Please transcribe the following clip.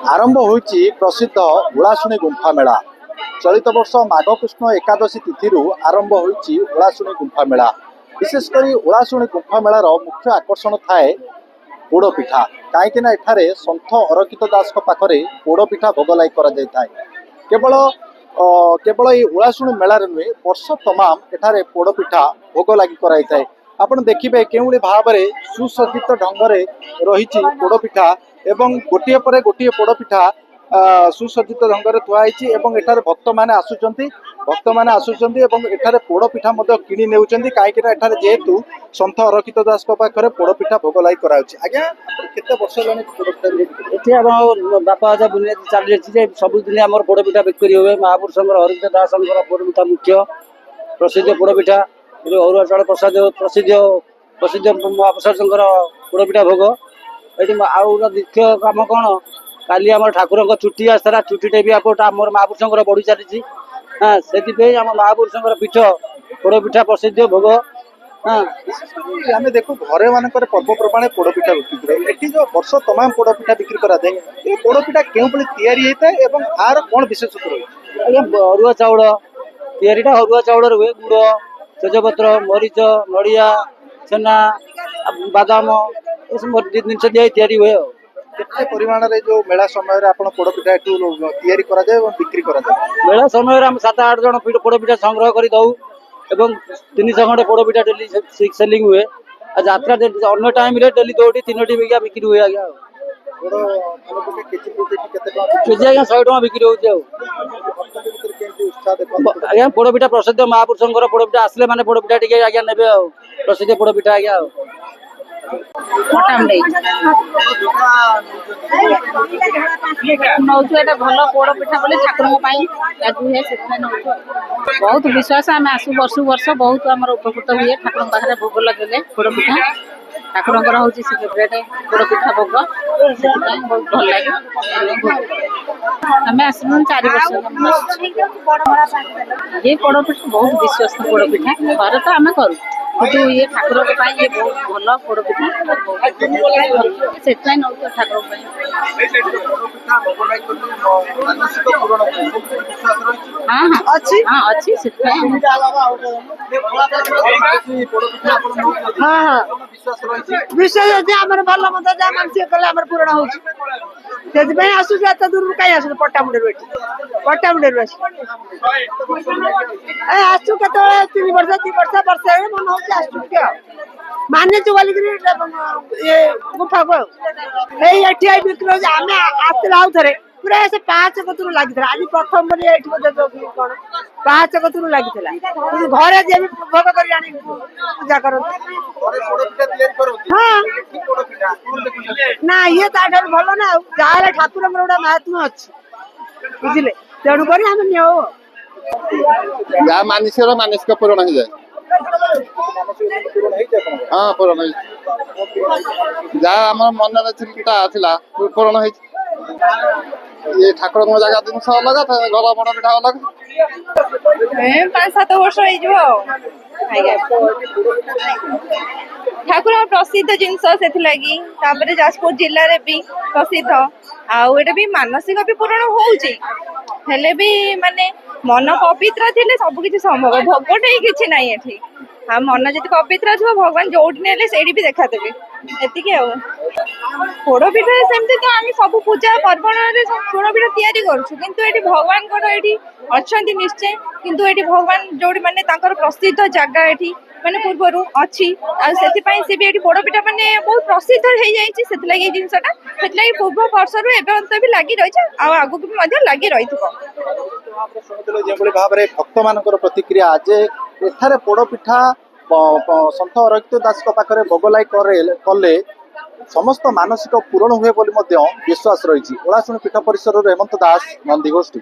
आरंभ होइछि प्रसिद्ध ओलाशुणी गुंफा मेला। चलित वर्ष माघ कृष्ण एकादशी तिथि आरंभ होइछि ओलाशुणी गुंफा मेला। विशेषकर ओलाशुणी गुंफा मेलार मुख्य आकर्षण थाए पोड़पिठा। कहीं एठारे सन्थ अरक्षित दास पाखरे पोड़पिठा भोगलाई करा जाय थाए। केवल केवल ये ओलाशुणी मेलार नुहे वर्ष तमाम एठारे पोड़पिठा भोग लगी कराई थाए। आपण देखिबे केउली भाबरे सुसज्जित ढंगरे रहिछि पोड़पिठा एवं गोटिए परे गोटिए पोड़पिठा सुसज्जित ढंगरे थुआ होइछि एवं एठारे भक्त माने आसुचंती एवं एठारे पोड़पिठा मध्य किनि नेउचंती काहेकि एठारे जेहेतु सन्थ अरक्षित दास पाखरे पोड़पिठा भोग लाई कराउछि। आज्ञा केते वर्ष लाने पोड़पिठा एठी हम बापा आजा बुनियादी चाली अछि जे सब दिन हमर पोड़पिठा बिक्री होवे। महापुरुष संगर अरक्षित दास संगर पोड़पिठा मुख्य प्रसिद्ध पोड़पिठा अरुआ चाउल प्रसाद प्रसिद्ध प्रसिद्ध महापुरुष संगर पोड़पिठा भोग। एठी आउ मुख्य काम कौन काली आम ठाकुर छुट्टी आसला छुट्टी भी आप महापुरुषर बढ़ी चली। हाँ से आम महापुरुषर पीठ पोड़पिठा प्रसिद्ध भोग। हाँ आम देखो घरे मान पर्वपर्वाणी पोड़पिठा बिक्री जो वर्ष तमाम पोड़पिठा बिक्री कराए ये पोड़पिठा क्यों तैयारी होता है और आर कौन विशेषत्व रही? अरुआ चाउल या अरुआ चाउल हुए गुड़ तेजपत्र मरीच नड़िया छेना बादाम जिन तैयारी हुए। केते परिमाण रे जो मेला समय रे आपण पोड़पिठा तैयारी करा जाय और बिक्री करा जाय? मेला समय हम 7-8 जन पोड़पिठा संग्रह कर दऊ एवं 300 खंडे पोड़पिठा डेली सेलिंग हुए। यात्रा अन्य टाइम रे डेली 2-3 बिघा बिक्री हुए। आज्ञा केजी आज्ञा 100 टका बिक्री होउछ। आज्ञा पोड़पिठा प्रसिद्ध महापुरुषंकर पोड़पिठा आसले माने पोड़पिठा टिके आज्ञा नेबे प्रसिद्ध पोड़पिठा आज्ञा नौटा भल पोड़ पिठा बोले ठाकुर बहुत विश्वास आम आसू वर्ष वर्ष बहुत आम उपकृत हुए। ठाकुर पाखे भोग लगे पोड़ पिठा ठाकुर हूँ फेवरेट पोड़ पिठा भोग बहुत भल लगे। आम आस 4 वर्ष ये पोड़ पिठा बहुत विश्वस्त पोड़ पिठा घर तो आम करूँ किंतु ये ठाकुर ये बहुत भल पोड़ पिठा से ठाकुर हाँ हाँ अच्छी हाँ अच्छी हाँ हाँ विश्वास अच्छे आम भल मत जहाँ मानसिक कले पूरण होती आसुच एत दूर कहीं आस पट्टामुंडे पट्टामुंडे आसु के 3 वर्ष 2 वर्ष वर्ष मन हो माने ये गुफा को बिक्री आम आसला आउ थे पूरा से 5 कतरू लगी आज प्रथम कौन 5 कतरू लगी घरे जे भोग कर पूजा कर हाँ ना ये भल ना जहाँ ठाकुर गोटा महात्मा अच्छी बुझे तेणुक जहाँ मानसिक पूरण हो जाए। हाँ पूरण जहाँ आम मन चिंता पूरण हो ये ठाकुर जगह जिन अलग घर बड़ पिठा अलग 5-7 वर्ष ठाकुर प्रसिद्ध जिनस से जाजपुर जिले में भी प्रसिद्ध आउे भी मानसिक भी पूरण होले भी माने मन पवित्र थे सबकि संभव भोगटे ही किसी ना ये हाँ मन जी पवित्र थी भगवान जो से भी देखा देवे एतिक पोड़ पिठा सेमती तो आम सब पूजा पर्वण पोड़ पिठा तैयारी करूँ भगवान ये अच्छा निश्चय किंतु ये भगवान जो माने प्रसिद्ध जगह ये माने पूर्वर अच्छी से भी ये पोड़ पिठा माने बहुत प्रसिद्ध हो जाए जिनसा पूर्व वर्ष रू भी लगी रही आगू भी लगी रही भाव में भक्त मान प्रतिक्रिया आज एठारे पोड़पिठा सन्थ अरक्षित दास पाखे भोगलाई कले समस्त मानसिक पूरण हुए बोली विश्वास रही। ओलाशुणी पीठ परिसर हेमंत दास नंदीगोष्ठी।